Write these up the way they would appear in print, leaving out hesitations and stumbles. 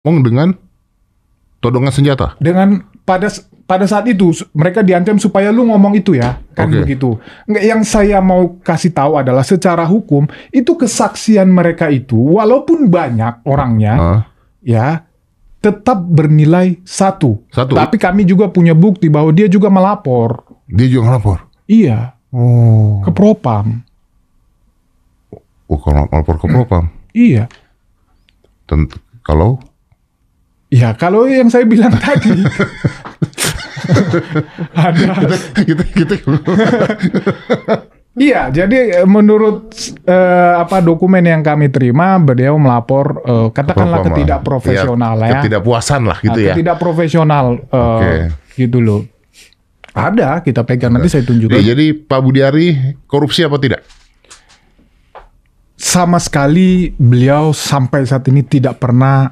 ngomong dengan todongan senjata. Dengan pada saat itu mereka diancam supaya lu ngomong itu ya, kan begitu. Nggak, yang saya mau kasih tahu adalah secara hukum itu kesaksian mereka itu walaupun banyak orangnya ya tetap bernilai satu. Tapi kami juga punya bukti bahwa dia juga melapor. Dia juga melapor? Iya. Ke Propam. Kalau melapor ke Propam? Iya. Tentu, kalau? Ya kalau yang saya bilang tadi. Ada. Gitu. Iya, jadi menurut dokumen yang kami terima, beliau melapor katakanlah ketidakprofesional ya. Ketidakpuasan lah gitu ya. Ketidakprofesional gitu loh. Ada, kita pegang nanti saya tunjukkan. Jadi Pak Budiari korupsi apa tidak? Sama sekali beliau sampai saat ini tidak pernah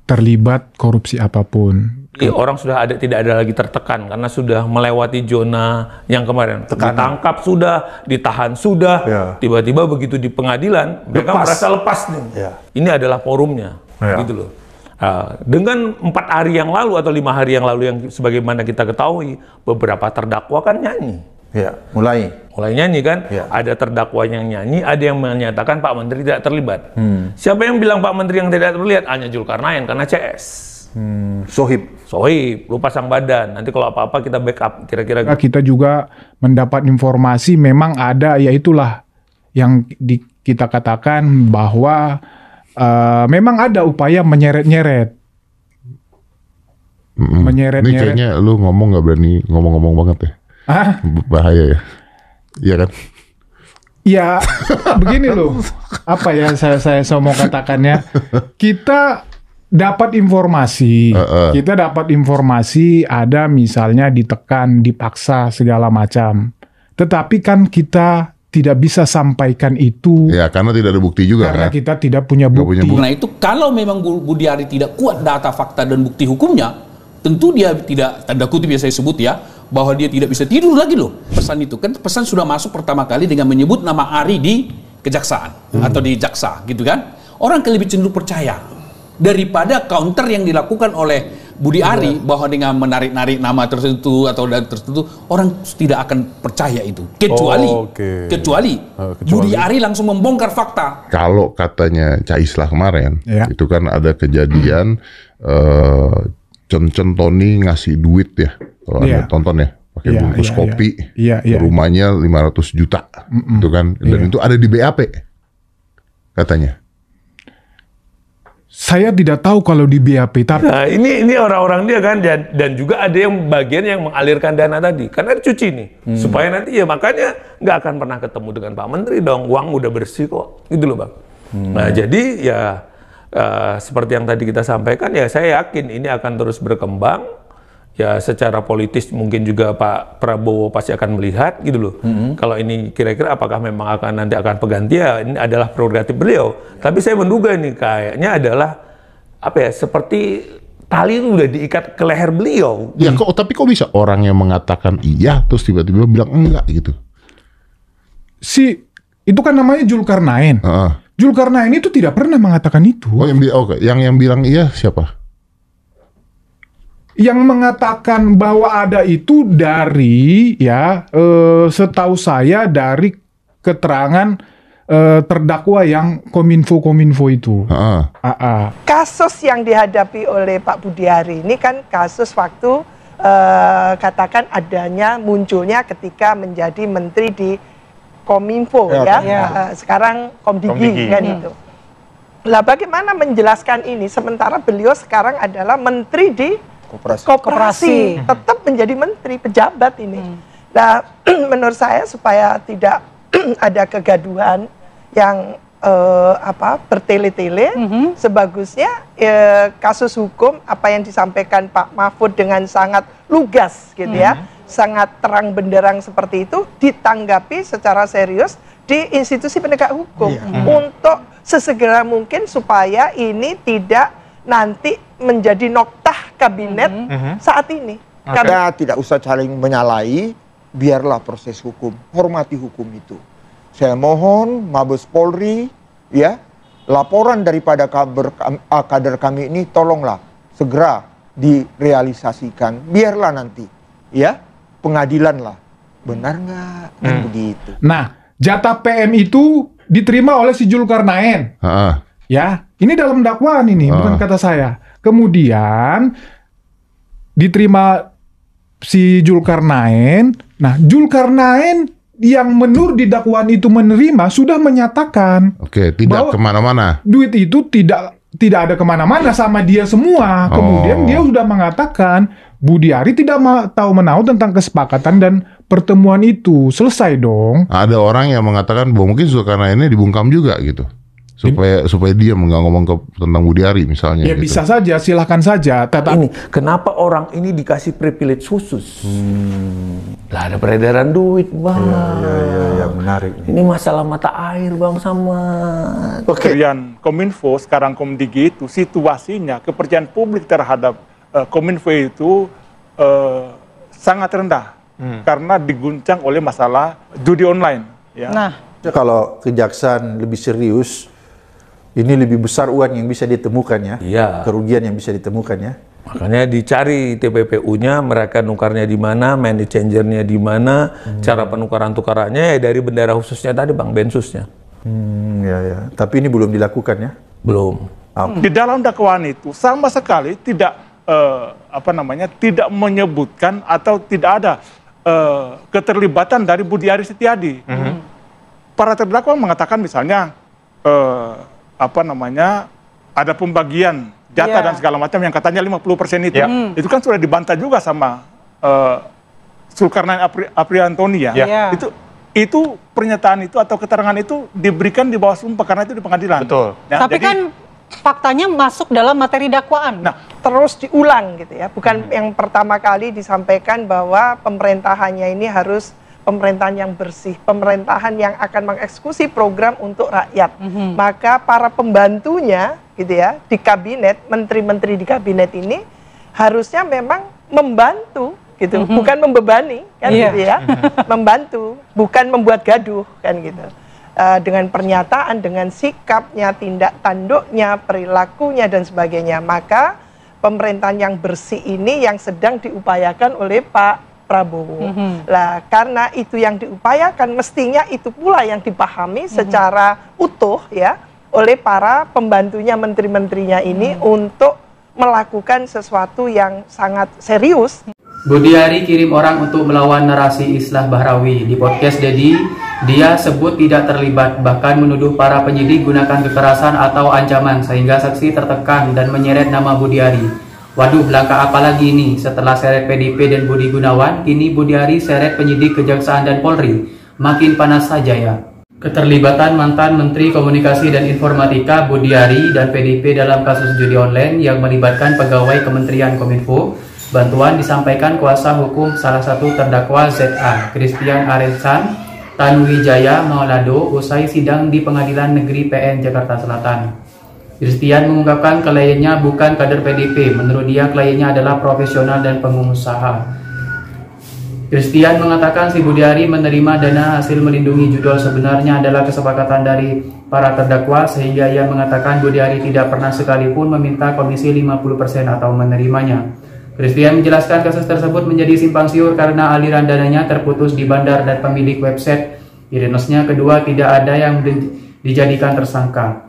terlibat korupsi apapun. Orang sudah tidak ada lagi tertekan karena sudah melewati zona yang kemarin. Ditangkap sudah, ditahan sudah, tiba-tiba begitu di pengadilan mereka merasa lepas nih. Ini adalah forumnya, gitu loh. Dengan 4 hari yang lalu atau 5 hari yang lalu yang sebagaimana kita ketahui, beberapa terdakwa kan nyanyi. Mulai nyanyi kan. Ada terdakwa yang nyanyi, ada yang menyatakan Pak Menteri tidak terlibat. Siapa yang bilang Pak Menteri yang tidak terlibat? Hanya Zulkarnain karena CS. Sohib, lu pasang badan. Nanti kalau apa-apa kita backup. Kira-kira kita juga mendapat informasi memang ada, ya itulah yang kita katakan bahwa memang ada upaya menyeret-nyeret. Ini kayaknya lu ngomong nggak berani ngomong-ngomong banget ya. Bahaya ya. Iya kan? Ya, begini loh. Apa ya saya mau katakannya? Kita dapat informasi. Kita dapat informasi ada misalnya ditekan, dipaksa segala macam. Tetapi kan kita tidak bisa sampaikan itu. Ya, karena tidak ada bukti juga. Karena kita tidak punya bukti. Nah itu kalau memang Budiari tidak kuat data, fakta, dan bukti hukumnya, tentu dia tidak, tanda kutip yang saya sebut ya, bahwa dia tidak bisa tidur lagi loh. Pesan itu kan pesan sudah masuk pertama kali dengan menyebut nama Ari di kejaksaan atau di jaksa gitu kan. Orang kan lebih cenderung percaya daripada counter yang dilakukan oleh Budi Ari bahwa dengan menarik-narik nama tertentu atau dan tertentu, orang tidak akan percaya itu kecuali Budi Ari langsung membongkar fakta. Kalau katanya Cak Islah kemarin itu kan ada kejadian Cen Tony ngasih duit ya, kalau Anda tonton ya, pakai bungkus kopi, rumahnya 500 juta itu kan, dan itu ada di BAP katanya. Saya tidak tahu kalau di BAP. Nah, ini orang-orang dia kan, dan juga ada yang bagian yang mengalirkan dana tadi, karena dicuci nih, supaya nanti ya makanya nggak akan pernah ketemu dengan Pak Menteri dong, uang udah bersih kok, gitu loh Bang. Nah jadi ya seperti yang tadi kita sampaikan ya, saya yakin ini akan terus berkembang. Ya secara politis mungkin juga Pak Prabowo pasti akan melihat gitu loh. Kalau ini kira-kira apakah memang nanti akan penggantian, ini adalah prerogatif beliau. Tapi saya menduga ini kayaknya adalah apa ya, seperti tali itu udah diikat ke leher beliau. Ya tapi kok bisa orang yang mengatakan iya terus tiba-tiba bilang enggak gitu? Itu kan namanya Zulkarnain. Zulkarnain itu tidak pernah mengatakan itu. Yang bilang iya siapa? Yang mengatakan bahwa ada itu dari setahu saya dari keterangan terdakwa yang kominfo itu. Kasus yang dihadapi oleh Pak Budiari ini kan kasus waktu katakan adanya munculnya ketika menjadi menteri di Kominfo sekarang Komdigi kan itu. Lah bagaimana menjelaskan ini sementara beliau sekarang adalah menteri di Koperasi, tetap menjadi menteri pejabat ini. Nah, menurut saya supaya tidak ada kegaduhan yang bertele-tele, sebagusnya kasus hukum apa yang disampaikan Pak Mahfud dengan sangat lugas gitu ya, sangat terang benderang seperti itu ditanggapi secara serius di institusi penegak hukum untuk sesegera mungkin supaya ini tidak nanti menjadi noktah kabinet saat ini. Karena tidak usah saling menyalahi, biarlah proses hukum, hormati hukum itu. Saya mohon Mabes Polri laporan daripada kader kami ini tolonglah segera direalisasikan. Biarlah nanti ya pengadilan lah. Benar nggak? Kan begitu. Nah, jatah PM itu diterima oleh si Zulkarnain. Ya, ini dalam dakwaan ini, bukan kata saya. Kemudian diterima si Zulkarnain. Nah, Zulkarnain yang menurut di dakwaan itu menerima sudah menyatakan tidak kemana-mana. Duit itu tidak ada kemana-mana sama dia semua. Kemudian dia sudah mengatakan Budi Ari tidak tahu menahu tentang kesepakatan dan pertemuan itu. Selesai dong. Ada orang yang mengatakan bahwa mungkin Zulkarnain ini dibungkam juga gitu. Supaya dia nggak ngomong tentang Budi Ari misalnya. Ya gitu. bisa saja, silahkan saja. Ini kenapa orang ini dikasih privilege khusus? Lah ada peredaran duit, Bang. Iya, menarik. Ini masalah mata air, Bang, sama. Kementerian Kominfo sekarang Komdigi itu situasinya kepercayaan publik terhadap Kominfo itu sangat rendah karena diguncang oleh masalah judi online. Ya. Nah, kalau kejaksaan lebih serius, ini lebih besar uang yang bisa ditemukan ya, kerugian yang bisa ditemukan ya. Makanya dicari TPPU-nya, mereka nukarnya di mana, money changer-nya di mana, cara penukaran-tukarannya ya dari bendera khususnya tadi, Bang, Bensusnya. Ya. Tapi ini belum dilakukan ya? Belum. Di dalam dakwaan itu sama sekali tidak tidak menyebutkan atau tidak ada keterlibatan dari Budi Ari Setiadi. Para terdakwa mengatakan misalnya ada pembagian jatah dan segala macam yang katanya 50% itu. Itu kan sudah dibantah juga sama Zulkarnain Apriantoni ya. Itu pernyataan itu atau keterangan itu diberikan di bawah sumpah karena itu di pengadilan. Betul. Nah, tapi kan faktanya masuk dalam materi dakwaan. Nah, terus diulang gitu ya. Bukan yang pertama kali disampaikan bahwa pemerintahannya ini harus pemerintahan yang bersih, pemerintahan yang akan mengeksekusi program untuk rakyat. Maka para pembantunya gitu ya di kabinet, menteri-menteri di kabinet ini harusnya memang membantu gitu, bukan membebani kan gitu ya. Membantu, bukan membuat gaduh kan gitu. Dengan pernyataan, dengan sikapnya, tindak tanduknya, perilakunya dan sebagainya. Maka pemerintahan yang bersih ini yang sedang diupayakan oleh Pak Prabowo. Lah, karena itu yang diupayakan, mestinya itu pula yang dipahami secara utuh ya oleh para pembantunya, menteri-menterinya ini untuk melakukan sesuatu yang sangat serius. Budi Ari kirim orang untuk melawan narasi Islah Bahrawi. Di podcast Dedi, dia sebut tidak terlibat, bahkan menuduh para penyidik gunakan kekerasan atau ancaman sehingga saksi tertekan dan menyeret nama Budi Ari. Waduh, langkah apa lagi ini? Setelah seret PDIP dan Budi Gunawan, kini Budi Ari seret penyidik Kejaksaan dan Polri. Makin panas saja ya. Keterlibatan mantan Menteri Komunikasi dan Informatika Budi Ari dan PDIP dalam kasus judi online yang melibatkan pegawai Kementerian Kominfo. Bantuan disampaikan kuasa hukum salah satu terdakwa ZA, Christian Arensan Tanuwijaya Maulado, usai sidang di Pengadilan Negeri PN Jakarta Selatan. Christian mengungkapkan kliennya bukan kader PDIP. Menurut dia, kliennya adalah profesional dan pengusaha. Christian mengatakan si Budi Ari menerima dana hasil melindungi judul sebenarnya adalah kesepakatan dari para terdakwa, sehingga ia mengatakan Budi Ari tidak pernah sekalipun meminta komisi 50% atau menerimanya. Christian menjelaskan kasus tersebut menjadi simpang siur karena aliran dananya terputus di bandar dan pemilik website. Di kedua tidak ada yang dijadikan tersangka.